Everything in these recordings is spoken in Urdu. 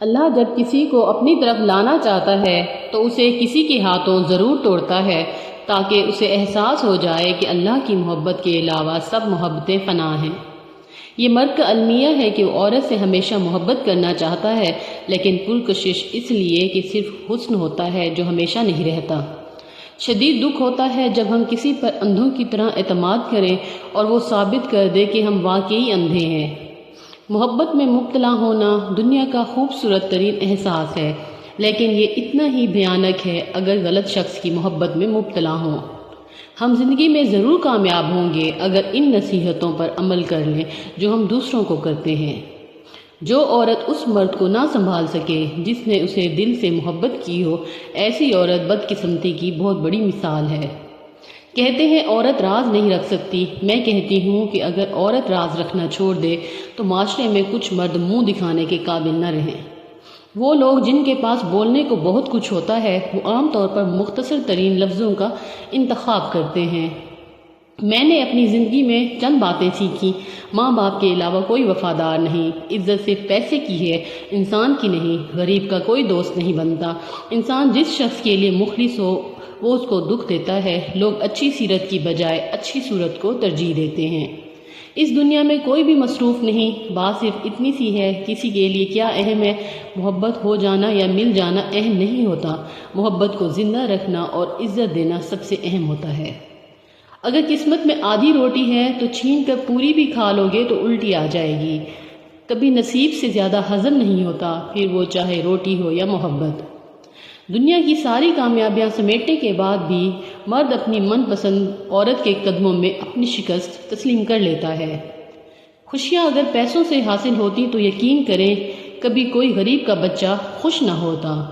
اللہ جب کسی کو اپنی طرف لانا چاہتا ہے تو اسے کسی کے ہاتھوں ضرور توڑتا ہے تاکہ اسے احساس ہو جائے کہ اللہ کی محبت کے علاوہ سب محبتیں فنا ہیں۔ یہ مرد کا المیہ ہے کہ وہ عورت سے ہمیشہ محبت کرنا چاہتا ہے، لیکن پرکشش اس لیے کہ صرف حسن ہوتا ہے جو ہمیشہ نہیں رہتا۔ شدید دکھ ہوتا ہے جب ہم کسی پر اندھوں کی طرح اعتماد کریں اور وہ ثابت کر دے کہ ہم واقعی اندھے ہیں۔ محبت میں مبتلا ہونا دنیا کا خوبصورت ترین احساس ہے، لیکن یہ اتنا ہی بھیانک ہے اگر غلط شخص کی محبت میں مبتلا ہوں۔ ہم زندگی میں ضرور کامیاب ہوں گے اگر ان نصیحتوں پر عمل کر لیں جو ہم دوسروں کو کرتے ہیں۔ جو عورت اس مرد کو نہ سنبھال سکے جس نے اسے دل سے محبت کی ہو، ایسی عورت بدقسمتی کی بہت بڑی مثال ہے۔ کہتے ہیں عورت راز نہیں رکھ سکتی، میں کہتی ہوں کہ اگر عورت راز رکھنا چھوڑ دے تو معاشرے میں کچھ مرد منہ دکھانے کے قابل نہ رہیں۔ وہ لوگ جن کے پاس بولنے کو بہت کچھ ہوتا ہے وہ عام طور پر مختصر ترین لفظوں کا انتخاب کرتے ہیں۔ میں نے اپنی زندگی میں چند باتیں سیکھی۔ ماں باپ کے علاوہ کوئی وفادار نہیں، عزت صرف پیسے کی ہے، انسان کی نہیں۔ غریب کا کوئی دوست نہیں بنتا، انسان جس شخص کے لیے مخلص ہو وہ اس کو دکھ دیتا ہے۔ لوگ اچھی سیرت کی بجائے اچھی صورت کو ترجیح دیتے ہیں۔ اس دنیا میں کوئی بھی مصروف نہیں، بات صرف اتنی سی ہے کسی کے لیے کیا اہم ہے، محبت ہو جانا یا مل جانا اہم نہیں ہوتا، محبت کو زندہ رکھنا اور عزت دینا سب سے اہم ہوتا ہے۔ اگر قسمت میں آدھی روٹی ہے تو چھین کر پوری بھی کھا لو گے تو الٹی آ جائے گی۔ کبھی نصیب سے زیادہ ہضم نہیں ہوتا، پھر وہ چاہے روٹی ہو یا محبت۔ دنیا کی ساری کامیابیاں سمیٹنے کے بعد بھی مرد اپنی من پسند عورت کے قدموں میں اپنی شکست تسلیم کر لیتا ہے۔ خوشیاں اگر پیسوں سے حاصل ہوتی تو یقین کریں کبھی کوئی غریب کا بچہ خوش نہ ہوتا۔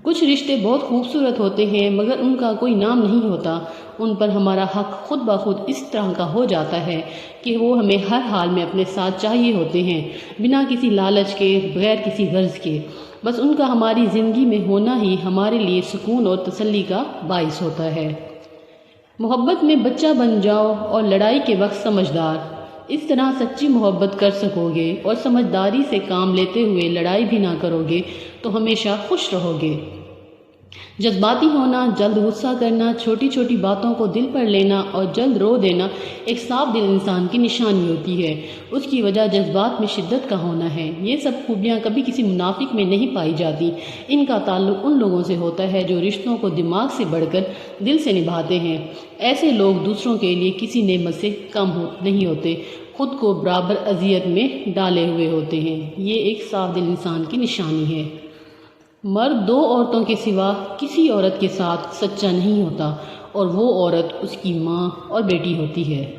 کچھ رشتے بہت خوبصورت ہوتے ہیں مگر ان کا کوئی نام نہیں ہوتا، ان پر ہمارا حق خود بخود اس طرح کا ہو جاتا ہے کہ وہ ہمیں ہر حال میں اپنے ساتھ چاہیے ہوتے ہیں، بنا کسی لالچ کے، بغیر کسی غرض کے۔ بس ان کا ہماری زندگی میں ہونا ہی ہمارے لیے سکون اور تسلی کا باعث ہوتا ہے۔ محبت میں بچہ بن جاؤ اور لڑائی کے وقت سمجھدار، اس طرح سچی محبت کر سکو گے اور سمجھداری سے کام لیتے ہوئے لڑائی بھی نہ کرو گے تو ہمیشہ خوش رہو گے۔ جذباتی ہونا، جلد غصہ کرنا، چھوٹی چھوٹی باتوں کو دل پر لینا اور جلد رو دینا ایک صاف دل انسان کی نشانی ہوتی ہے۔ اس کی وجہ جذبات میں شدت کا ہونا ہے۔ یہ سب خوبیاں کبھی کسی منافق میں نہیں پائی جاتی، ان کا تعلق ان لوگوں سے ہوتا ہے جو رشتوں کو دماغ سے بڑھ کر دل سے نبھاتے ہیں۔ ایسے لوگ دوسروں کے لیے کسی نعمت سے کم نہیں ہوتے، خود کو برابر اذیت میں ڈالے ہوئے ہوتے ہیں۔ یہ ایک صاف دل انسان کی نشانی ہے۔ مرد دو عورتوں کے سوا کسی عورت کے ساتھ سچا نہیں ہوتا اور وہ عورت اس کی ماں اور بیٹی ہوتی ہے۔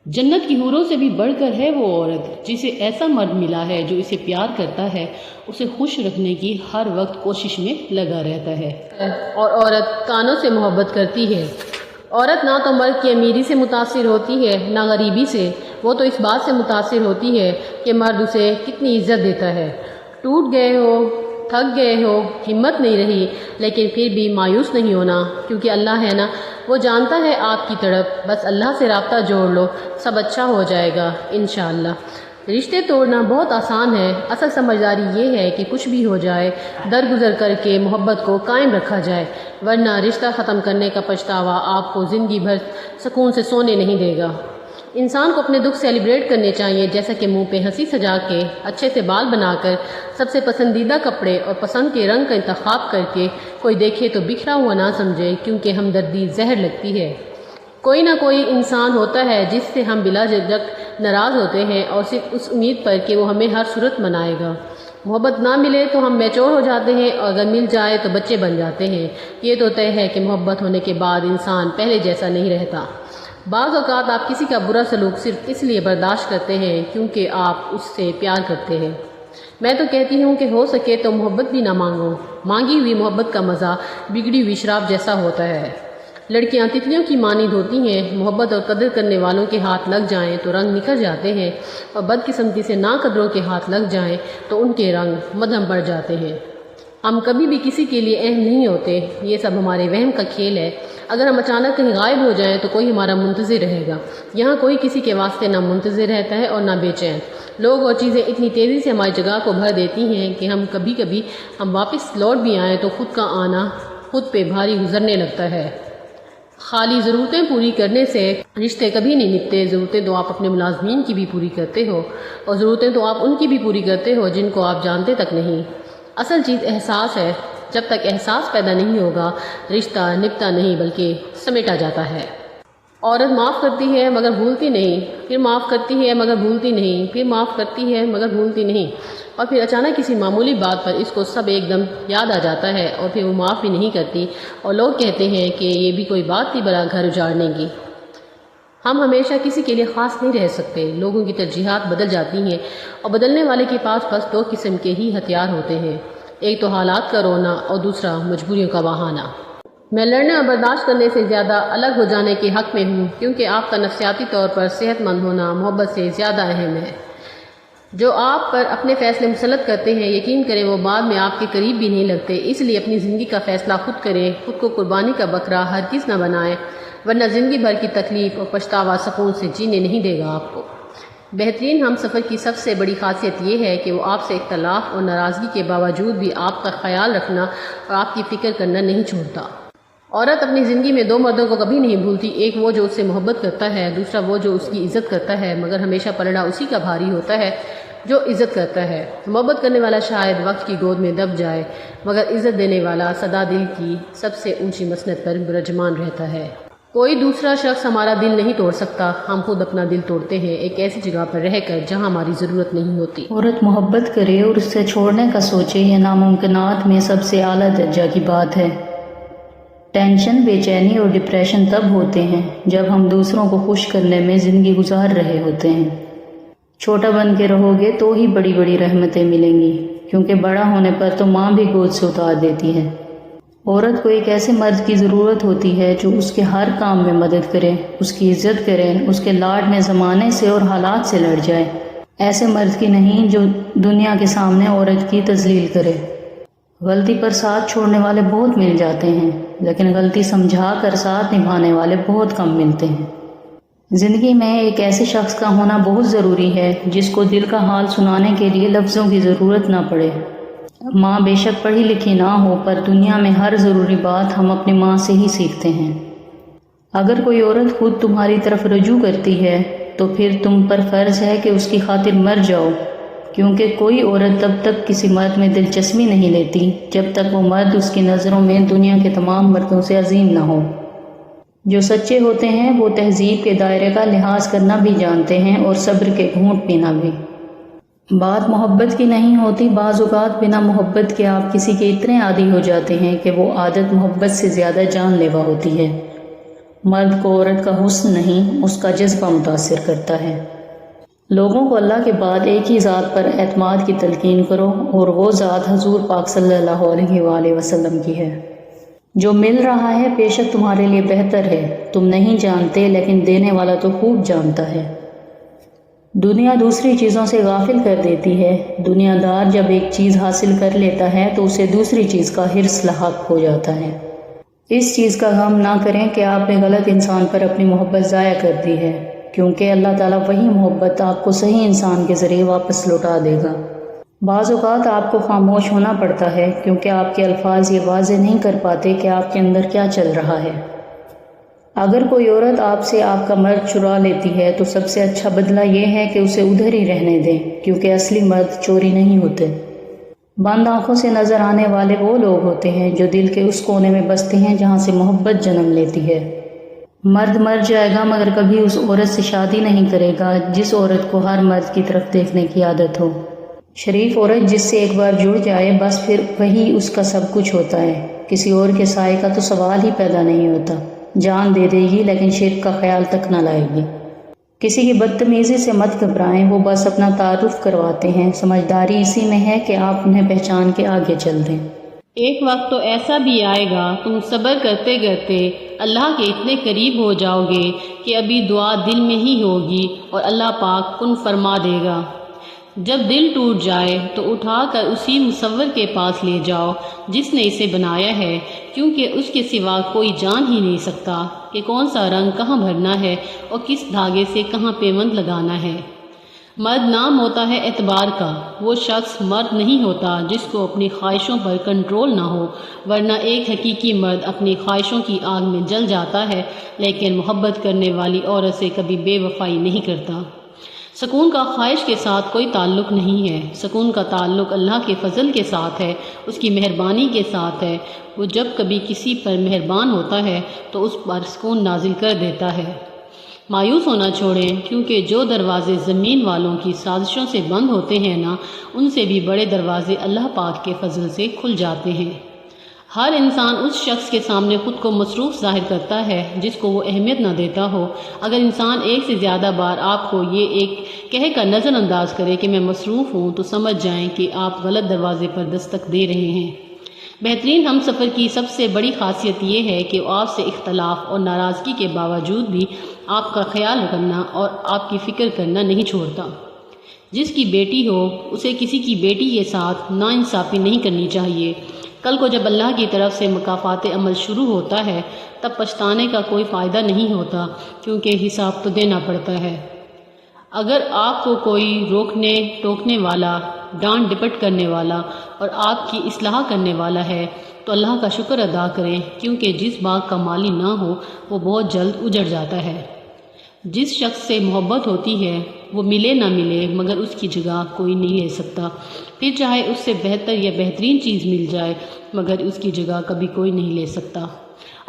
جنت کی حوروں سے بھی بڑھ کر ہے وہ عورت جسے ایسا مرد ملا ہے جو اسے پیار کرتا ہے، اسے خوش رکھنے کی ہر وقت کوشش میں لگا رہتا ہے۔ اور عورت کانوں سے محبت کرتی ہے۔ عورت نہ تو مرد کی امیری سے متاثر ہوتی ہے نہ غریبی سے، وہ تو اس بات سے متاثر ہوتی ہے کہ مرد اسے کتنی عزت دیتا ہے۔ ٹوٹ گئے ہو، تھک گئے ہو، ہمت نہیں رہی، لیکن پھر بھی مایوس نہیں ہونا، کیونکہ اللہ ہے نا، وہ جانتا ہے آپ کی طرف، بس اللہ سے رابطہ جوڑ لو، سب اچھا ہو جائے گا انشاءاللہ۔ رشتے توڑنا بہت آسان ہے، اصل سمجھداری یہ ہے کہ کچھ بھی ہو جائے درگزر کر کے محبت کو قائم رکھا جائے، ورنہ رشتہ ختم کرنے کا پچھتاوا آپ کو زندگی بھر سکون سے سونے نہیں دے گا۔ انسان کو اپنے دکھ سیلیبریٹ کرنے چاہیے، جیسا کہ منہ پہ ہنسی سجا کے، اچھے سے بال بنا کر، سب سے پسندیدہ کپڑے اور پسند کے رنگ کا انتخاب کر کے، کوئی دیکھے تو بکھرا ہوا نہ سمجھے، کیونکہ ہمدردی زہر لگتی ہے۔ کوئی نہ کوئی انسان ہوتا ہے جس سے ہم بلا جھجک ناراض ہوتے ہیں اور صرف اس امید پر کہ وہ ہمیں ہر صورت منائے گا۔ محبت نہ ملے تو ہم میچور ہو جاتے ہیں اور اگر مل جائے تو بچے بن جاتے ہیں۔ یہ تو طے ہے کہ محبت ہونے کے بعد انسان پہلے جیسا نہیں رہتا۔ بعض اوقات آپ کسی کا برا سلوک صرف اس لیے برداشت کرتے ہیں کیونکہ آپ اس سے پیار کرتے ہیں۔ میں تو کہتی ہوں کہ ہو سکے تو محبت بھی نہ مانگو، مانگی ہوئی محبت کا مزہ بگڑی ہوئی شراب جیسا ہوتا ہے۔ لڑکیاں تتلیوں کی مانند ہوتی ہیں، محبت اور قدر کرنے والوں کے ہاتھ لگ جائیں تو رنگ نکھر جاتے ہیں، اور بدقسمتی سے ناقدروں کے ہاتھ لگ جائیں تو ان کے رنگ مدھم پڑ جاتے ہیں۔ ہم کبھی بھی کسی کے لیے اہم نہیں ہوتے، یہ سب ہمارے وہم کا کھیل ہے۔ اگر ہم اچانک کہیں غائب ہو جائیں تو کوئی ہمارا منتظر رہے گا، یہاں کوئی کسی کے واسطے نہ منتظر رہتا ہے اور نہ بے چین۔ لوگ اور چیزیں اتنی تیزی سے ہماری جگہ کو بھر دیتی ہیں کہ کبھی کبھی ہم واپس لوٹ بھی آئیں تو خود کا آنا خود پہ بھاری گزرنے لگتا ہے۔ خالی ضرورتیں پوری کرنے سے رشتے کبھی نہیں نبھتے۔ ضرورتیں تو آپ اپنے ملازمین کی بھی پوری کرتے ہو، اور ضرورتیں تو آپ ان کی بھی پوری کرتے ہو جن کو آپ جانتے تک نہیں۔ اصل چیز احساس ہے۔ جب تک احساس پیدا نہیں ہوگا رشتہ نبھتا نہیں بلکہ سمیٹا جاتا ہے۔ عورت معاف کرتی ہے مگر بھولتی نہیں، پھر معاف کرتی ہے مگر بھولتی نہیں، پھر معاف کرتی ہے مگر بھولتی نہیں، اور پھر اچانک کسی معمولی بات پر اس کو سب ایک دم یاد آ جاتا ہے اور پھر وہ معاف بھی نہیں کرتی، اور لوگ کہتے ہیں کہ یہ بھی کوئی بات تھی بڑا گھر اجاڑنے کی۔ ہم ہمیشہ کسی کے لیے خاص نہیں رہ سکتے۔ لوگوں کی ترجیحات بدل جاتی ہیں، اور بدلنے والے کے پاس بس دو قسم کے ہی ہتھیار ہوتے ہیں، ایک تو حالات کا رونا اور دوسرا مجبوریوں کا بہانہ۔ میں لڑنے اور برداشت کرنے سے زیادہ الگ ہو جانے کے حق میں ہوں، کیونکہ آپ کا نفسیاتی طور پر صحت مند ہونا محبت سے زیادہ اہم ہے۔ جو آپ پر اپنے فیصلے مسلط کرتے ہیں، یقین کریں وہ بعد میں آپ کے قریب بھی نہیں لگتے۔ اس لیے اپنی زندگی کا فیصلہ خود کریں، خود کو قربانی کا بکرا ہرگز نہ بنائیں، ورنہ زندگی بھر کی تکلیف اور پچھتاوا سکون سے جینے نہیں دے گا آپ کو۔ بہترین ہم سفر کی سب سے بڑی خاصیت یہ ہے کہ وہ آپ سے اختلاف اور ناراضگی کے باوجود بھی آپ کا خیال رکھنا اور آپ کی فکر کرنا نہیں چھوڑتا۔ عورت اپنی زندگی میں دو مردوں کو کبھی نہیں بھولتی، ایک وہ جو اس سے محبت کرتا ہے، دوسرا وہ جو اس کی عزت کرتا ہے، مگر ہمیشہ پلڑا اسی کا بھاری ہوتا ہے جو عزت کرتا ہے۔ محبت کرنے والا شاید وقت کی گود میں دب جائے، مگر عزت دینے والا سدا دل کی سب سے اونچی مسند پر برجمان رہتا ہے۔ کوئی دوسرا شخص ہمارا دل نہیں توڑ سکتا، ہم خود اپنا دل توڑتے ہیں ایک ایسی جگہ پر رہ کر جہاں ہماری ضرورت نہیں ہوتی۔ عورت محبت کرے اور اس سے چھوڑنے کا سوچے، یہ ناممکنات میں سب سے اعلیٰ درجہ کی بات ہے۔ ٹینشن، بے چینی اور ڈپریشن تب ہوتے ہیں جب ہم دوسروں کو خوش کرنے میں زندگی گزار رہے ہوتے ہیں۔ چھوٹا بن کے رہو گے تو ہی بڑی بڑی رحمتیں ملیں گی، کیونکہ بڑا ہونے پر تو ماں بھی گود سے اتار دیتی ہے۔ عورت کو ایک ایسے مرد کی ضرورت ہوتی ہے جو اس کے ہر کام میں مدد کرے، اس کی عزت کرے، اس کے لاڈ میں زمانے سے اور حالات سے لڑ جائے۔ ایسے مرد کی نہیں جو دنیا کے سامنے عورت کی تذلیل کرے۔ غلطی پر ساتھ چھوڑنے والے بہت مل جاتے ہیں، لیکن غلطی سمجھا کر ساتھ نبھانے والے بہت کم ملتے ہیں۔ زندگی میں ایک ایسے شخص کا ہونا بہت ضروری ہے جس کو دل کا حال سنانے کے لیے لفظوں کی ضرورت نہ پڑے۔ ماں بے شک پڑھی لکھی نہ ہو، پر دنیا میں ہر ضروری بات ہم اپنی ماں سے ہی سیکھتے ہیں۔ اگر کوئی عورت خود تمہاری طرف رجوع کرتی ہے تو پھر تم پر فرض ہے کہ اس کی خاطر مر جاؤ، کیونکہ کوئی عورت تب تک کسی مرد میں دلچسپی نہیں لیتی جب تک وہ مرد اس کی نظروں میں دنیا کے تمام مردوں سے عظیم نہ ہو۔ جو سچے ہوتے ہیں وہ تہذیب کے دائرے کا لحاظ کرنا بھی جانتے ہیں اور صبر کے گھونٹ پینا بھی۔ بات محبت کی نہیں ہوتی، بعض اوقات بنا محبت کے آپ کسی کے اتنے عادی ہو جاتے ہیں کہ وہ عادت محبت سے زیادہ جان لیوا ہوتی ہے۔ مرد کو عورت کا حسن نہیں، اس کا جذبہ متاثر کرتا ہے۔ لوگوں کو اللہ کے بعد ایک ہی ذات پر اعتماد کی تلقین کرو، اور وہ ذات حضور پاک صلی اللہ علیہ وآلہ وسلم کی ہے۔ جو مل رہا ہے بے شک تمہارے لیے بہتر ہے، تم نہیں جانتے، لیکن دینے والا تو خوب جانتا ہے۔ دنیا دوسری چیزوں سے غافل کر دیتی ہے۔ دنیا دار جب ایک چیز حاصل کر لیتا ہے تو اسے دوسری چیز کا حرص لاحق ہو جاتا ہے۔ اس چیز کا غم نہ کریں کہ آپ نے غلط انسان پر اپنی محبت ضائع کر دی ہے، کیونکہ اللہ تعالیٰ وہی محبت آپ کو صحیح انسان کے ذریعے واپس لوٹا دے گا۔ بعض اوقات آپ کو خاموش ہونا پڑتا ہے کیونکہ آپ کے الفاظ یہ واضح نہیں کر پاتے کہ آپ کے اندر کیا چل رہا ہے۔ اگر کوئی عورت آپ سے آپ کا مرد چرا لیتی ہے تو سب سے اچھا بدلہ یہ ہے کہ اسے ادھر ہی رہنے دیں، کیونکہ اصلی مرد چوری نہیں ہوتے۔ بند آنکھوں سے نظر آنے والے وہ لوگ ہوتے ہیں جو دل کے اس کونے میں بستے ہیں جہاں سے محبت جنم لیتی ہے۔ مرد مر جائے گا مگر کبھی اس عورت سے شادی نہیں کرے گا جس عورت کو ہر مرد کی طرف دیکھنے کی عادت ہو۔ شریف عورت جس سے ایک بار جڑ جائے بس پھر وہی اس کا سب کچھ ہوتا ہے، کسی اور کے سائے کا تو سوال ہی پیدا نہیں ہوتا۔ جان دے دے گی لیکن شرک کا خیال تک نہ لائے گی۔ کسی کی بدتمیزی سے مت گھبرائیں، وہ بس اپنا تعارف کرواتے ہیں۔ سمجھداری اسی میں ہے کہ آپ انہیں پہچان کے آگے چل دیں۔ ایک وقت تو ایسا بھی آئے گا تم صبر کرتے کرتے اللہ کے اتنے قریب ہو جاؤ گے کہ ابھی دعا دل میں ہی ہوگی اور اللہ پاک کن فرما دے گا۔ جب دل ٹوٹ جائے تو اٹھا کر اسی مصور کے پاس لے جاؤ جس نے اسے بنایا ہے، کیونکہ اس کے سوا کوئی جان ہی نہیں سکتا کہ کون سا رنگ کہاں بھرنا ہے اور کس دھاگے سے کہاں پیوند لگانا ہے۔ مرد نام ہوتا ہے اعتبار کا، وہ شخص مرد نہیں ہوتا جس کو اپنی خواہشوں پر کنٹرول نہ ہو، ورنہ ایک حقیقی مرد اپنی خواہشوں کی آگ میں جل جاتا ہے لیکن محبت کرنے والی عورت سے کبھی بے وفائی نہیں کرتا۔ سکون کا خواہش کے ساتھ کوئی تعلق نہیں ہے، سکون کا تعلق اللہ کے فضل کے ساتھ ہے، اس کی مہربانی کے ساتھ ہے۔ وہ جب کبھی کسی پر مہربان ہوتا ہے تو اس پر سکون نازل کر دیتا ہے۔ مایوس ہونا چھوڑیں، کیونکہ جو دروازے زمین والوں کی سازشوں سے بند ہوتے ہیں نا، ان سے بھی بڑے دروازے اللہ پاک کے فضل سے کھل جاتے ہیں۔ ہر انسان اس شخص کے سامنے خود کو مصروف ظاہر کرتا ہے جس کو وہ اہمیت نہ دیتا ہو۔ اگر انسان ایک سے زیادہ بار آپ کو یہ ایک کہہ کر نظر انداز کرے کہ میں مصروف ہوں تو سمجھ جائیں کہ آپ غلط دروازے پر دستک دے رہے ہیں۔ بہترین ہم سفر کی سب سے بڑی خاصیت یہ ہے کہ وہ آپ سے اختلاف اور ناراضگی کے باوجود بھی آپ کا خیال کرنا اور آپ کی فکر کرنا نہیں چھوڑتا۔ جس کی بیٹی ہو اسے کسی کی بیٹی کے ساتھ ناانصافی نہیں کرنی چاہیے۔ کل کو جب اللہ کی طرف سے مکافات عمل شروع ہوتا ہے تب پچھتانے کا کوئی فائدہ نہیں ہوتا، کیونکہ حساب تو دینا پڑتا ہے۔ اگر آپ کو کوئی روکنے ٹوکنے والا، ڈانٹ ڈپٹ کرنے والا اور آپ کی اصلاح کرنے والا ہے تو اللہ کا شکر ادا کریں، کیونکہ جس باغ کا مالی نہ ہو وہ بہت جلد اجڑ جاتا ہے۔ جس شخص سے محبت ہوتی ہے وہ ملے نہ ملے مگر اس کی جگہ کوئی نہیں لے سکتا، پھر چاہے اس سے بہتر یا بہترین چیز مل جائے مگر اس کی جگہ کبھی کوئی نہیں لے سکتا۔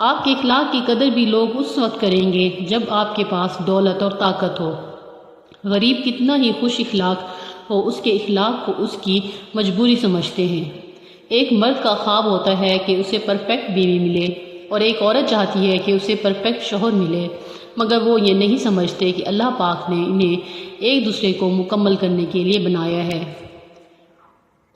آپ کے اخلاق کی قدر بھی لوگ اس وقت کریں گے جب آپ کے پاس دولت اور طاقت ہو۔ غریب کتنا ہی خوش اخلاق ہو، اس کے اخلاق کو اس کی مجبوری سمجھتے ہیں۔ ایک مرد کا خواب ہوتا ہے کہ اسے پرفیکٹ بیوی ملے اور ایک عورت چاہتی ہے کہ اسے پرفیکٹ شوہر ملے، مگر وہ یہ نہیں سمجھتے کہ اللہ پاک نے انہیں ایک دوسرے کو مکمل کرنے کے لیے بنایا ہے۔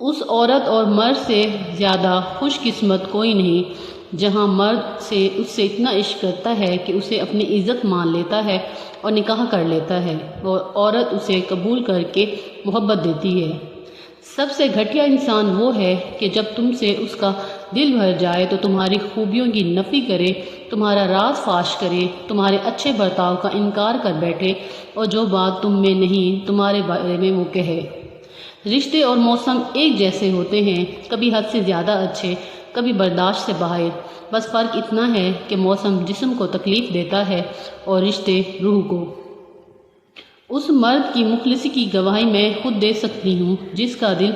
اس عورت اور مرد سے زیادہ خوش قسمت کوئی نہیں جہاں مرد اس سے اتنا عشق کرتا ہے کہ اسے اپنی عزت مان لیتا ہے اور نکاح کر لیتا ہے، اور عورت اسے قبول کر کے محبت دیتی ہے۔ سب سے گھٹیا انسان وہ ہے کہ جب تم سے اس کا دل بھر جائے تو تمہاری خوبیوں کی نفی کرے، تمہارا راز فاش کرے، تمہارے اچھے برتاؤ کا انکار کر بیٹھے اور جو بات تم میں نہیں تمہارے بارے میں وہ کہے۔ رشتے اور موسم ایک جیسے ہوتے ہیں، کبھی حد سے زیادہ اچھے، کبھی برداشت سے باہر، بس فرق اتنا ہے کہ موسم جسم کو تکلیف دیتا ہے اور رشتے روح کو۔ اس مرد کی مخلصی کی گواہی میں خود دے سکتی ہوں جس کا دل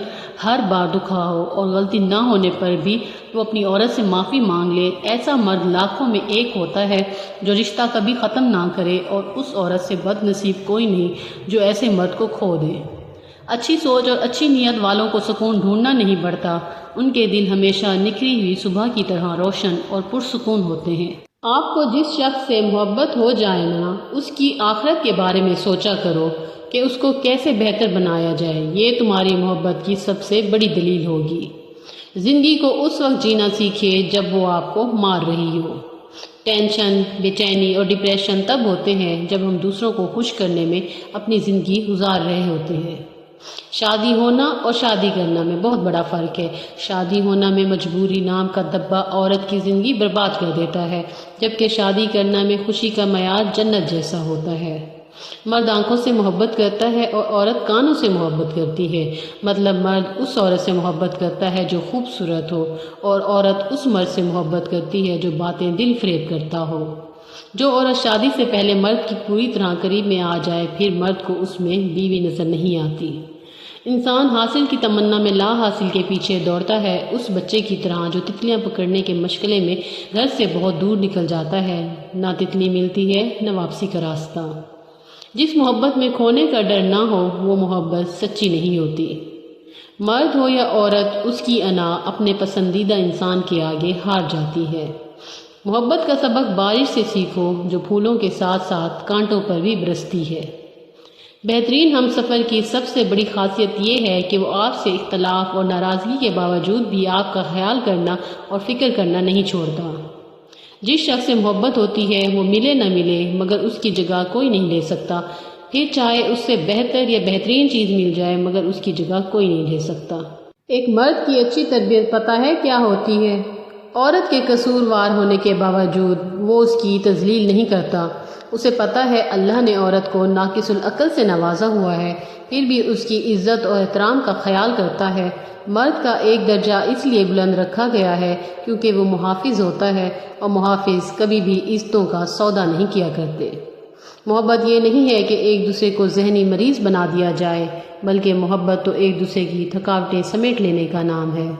ہر بار دکھا ہو اور غلطی نہ ہونے پر بھی وہ اپنی عورت سے معافی مانگ لے۔ ایسا مرد لاکھوں میں ایک ہوتا ہے جو رشتہ کبھی ختم نہ کرے، اور اس عورت سے بد نصیب کوئی نہیں جو ایسے مرد کو کھو دے۔ اچھی سوچ اور اچھی نیت والوں کو سکون ڈھونڈنا نہیں پڑتا، ان کے دل ہمیشہ نکھری ہوئی صبح کی طرح روشن اور پرسکون ہوتے ہیں۔ آپ کو جس شخص سے محبت ہو جائے نا، اس کی آخرت کے بارے میں سوچا کرو کہ اس کو کیسے بہتر بنایا جائے، یہ تمہاری محبت کی سب سے بڑی دلیل ہوگی۔ زندگی کو اس وقت جینا سیکھے جب وہ آپ کو مار رہی ہو۔ ٹینشن، بے چینی اور ڈپریشن تب ہوتے ہیں جب ہم دوسروں کو خوش کرنے میں اپنی زندگی گزار رہے ہوتے ہیں۔ شادی ہونا اور شادی کرنا میں بہت بڑا فرق ہے۔ شادی ہونا میں مجبوری نام کا دبا عورت کی زندگی برباد کر دیتا ہے، جبکہ شادی کرنا میں خوشی کا معیار جنت جیسا ہوتا ہے۔ مرد آنکھوں سے محبت کرتا ہے اور عورت کانوں سے محبت کرتی ہے، مطلب مرد اس عورت سے محبت کرتا ہے جو خوبصورت ہو، اور عورت اس مرد سے محبت کرتی ہے جو باتیں دل فریب کرتا ہو۔ جو عورت شادی سے پہلے مرد کی پوری طرح قریب میں آ جائے پھر مرد کو اس میں بیوی نظر نہیں آتی۔ انسان حاصل کی تمنا میں لا حاصل کے پیچھے دوڑتا ہے، اس بچے کی طرح جو تتلیاں پکڑنے کے مشغلے میں گھر سے بہت دور نکل جاتا ہے، نہ تتلی ملتی ہے نہ واپسی کا راستہ۔ جس محبت میں کھونے کا ڈر نہ ہو وہ محبت سچی نہیں ہوتی۔ مرد ہو یا عورت، اس کی انا اپنے پسندیدہ انسان کے آگے ہار جاتی ہے۔ محبت کا سبق بارش سے سیکھو جو پھولوں کے ساتھ ساتھ کانٹوں پر بھی برستی ہے۔ بہترین ہم سفر کی سب سے بڑی خاصیت یہ ہے کہ وہ آپ سے اختلاف اور ناراضگی کے باوجود بھی آپ کا خیال کرنا اور فکر کرنا نہیں چھوڑتا۔ جس شخص سے محبت ہوتی ہے وہ ملے نہ ملے مگر اس کی جگہ کوئی نہیں لے سکتا، پھر چاہے اس سے بہتر یا بہترین چیز مل جائے مگر اس کی جگہ کوئی نہیں لے سکتا۔ ایک مرد کی اچھی تربیت پتہ ہے کیا ہوتی ہے؟ عورت کے قصوروار ہونے کے باوجود وہ اس کی تذلیل نہیں کرتا، اسے پتہ ہے اللہ نے عورت کو ناقص العقل سے نوازا ہوا ہے، پھر بھی اس کی عزت اور احترام کا خیال کرتا ہے۔ مرد کا ایک درجہ اس لیے بلند رکھا گیا ہے کیونکہ وہ محافظ ہوتا ہے، اور محافظ کبھی بھی عزتوں کا سودا نہیں کیا کرتے۔ محبت یہ نہیں ہے کہ ایک دوسرے کو ذہنی مریض بنا دیا جائے، بلکہ محبت تو ایک دوسرے کی تھکاوٹیں سمیٹ لینے کا نام ہے۔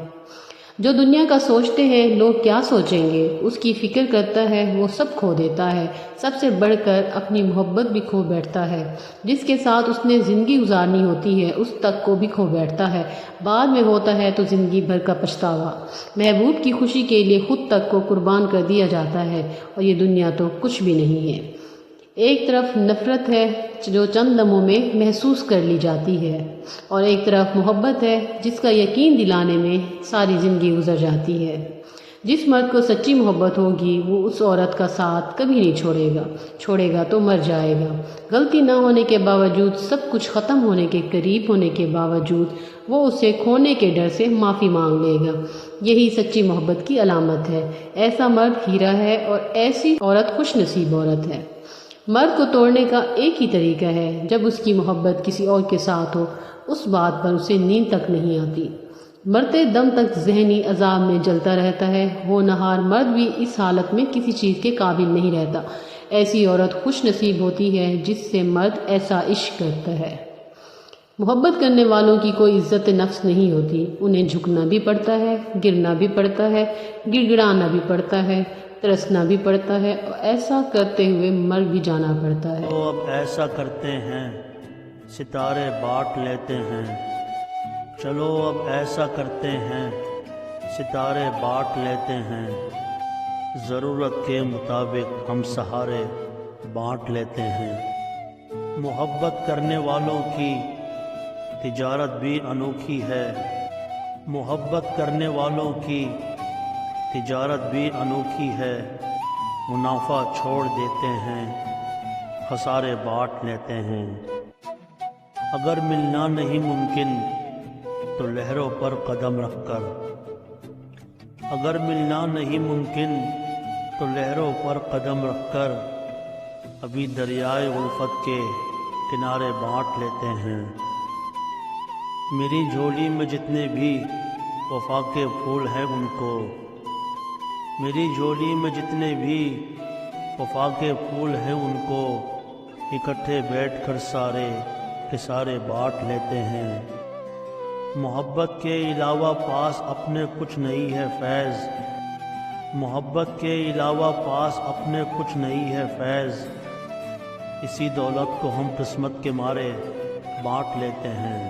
جو دنیا کا سوچتے ہیں لوگ کیا سوچیں گے، اس کی فکر کرتا ہے، وہ سب کھو دیتا ہے، سب سے بڑھ کر اپنی محبت بھی کھو بیٹھتا ہے۔ جس کے ساتھ اس نے زندگی گزارنی ہوتی ہے اس تک کو بھی کھو بیٹھتا ہے، بعد میں ہوتا ہے تو زندگی بھر کا پچھتاوا۔ محبوب کی خوشی کے لیے خود تک کو قربان کر دیا جاتا ہے، اور یہ دنیا تو کچھ بھی نہیں ہے۔ ایک طرف نفرت ہے جو چند لمحوں میں محسوس کر لی جاتی ہے، اور ایک طرف محبت ہے جس کا یقین دلانے میں ساری زندگی گزر جاتی ہے۔ جس مرد کو سچی محبت ہوگی وہ اس عورت کا ساتھ کبھی نہیں چھوڑے گا تو مر جائے گا۔ غلطی نہ ہونے کے باوجود، سب کچھ ختم ہونے کے قریب ہونے کے باوجود، وہ اسے کھونے کے ڈر سے معافی مانگ لے گا۔ یہی سچی محبت کی علامت ہے۔ ایسا مرد ہیرا ہے اور ایسی عورت خوش نصیب عورت ہے۔ مرد کو توڑنے کا ایک ہی طریقہ ہے، جب اس کی محبت کسی اور کے ساتھ ہو، اس بات پر اسے نیند تک نہیں آتی، مرتے دم تک ذہنی عذاب میں جلتا رہتا ہے۔ ہونہار مرد بھی اس حالت میں کسی چیز کے قابل نہیں رہتا۔ ایسی عورت خوش نصیب ہوتی ہے جس سے مرد ایسا عشق کرتا ہے۔ محبت کرنے والوں کی کوئی عزت نفس نہیں ہوتی، انہیں جھکنا بھی پڑتا ہے، گرنا بھی پڑتا ہے، گڑ گڑانا بھی پڑتا ہے، ترسنا بھی پڑتا ہے، اور ایسا کرتے ہوئے مر بھی جانا پڑتا ہے۔ تو اب ایسا کرتے ہیں، ستارے بانٹ لیتے ہیں۔ چلو اب ایسا کرتے ہیں، ستارے بانٹ لیتے ہیں۔ ضرورت کے مطابق ہم سہارے بانٹ لیتے ہیں۔ محبت کرنے والوں کی تجارت بھی انوکھی ہے، محبت کرنے والوں کی تجارت بھی انوکھی ہے۔ منافع چھوڑ دیتے ہیں، خسارے بانٹ لیتے ہیں۔ اگر ملنا نہیں ممکن تو لہروں پر قدم رکھ کر، اگر ملنا نہیں ممکن تو لہروں پر قدم رکھ کر، ابھی دریائے الفت کے کنارے بانٹ لیتے ہیں۔ میری جھولی میں جتنے بھی وفا کے پھول ہیں ان کو، میری جھولی میں جتنے بھی وفا کے پھول ہیں ان کو، اکٹھے بیٹھ کر سارے کے سارے بانٹ لیتے ہیں۔ محبت کے علاوہ پاس اپنے کچھ نہیں ہے فیض، محبت کے علاوہ پاس اپنے کچھ نہیں ہے فیض، اسی دولت کو ہم قسمت کے مارے بانٹ لیتے ہیں۔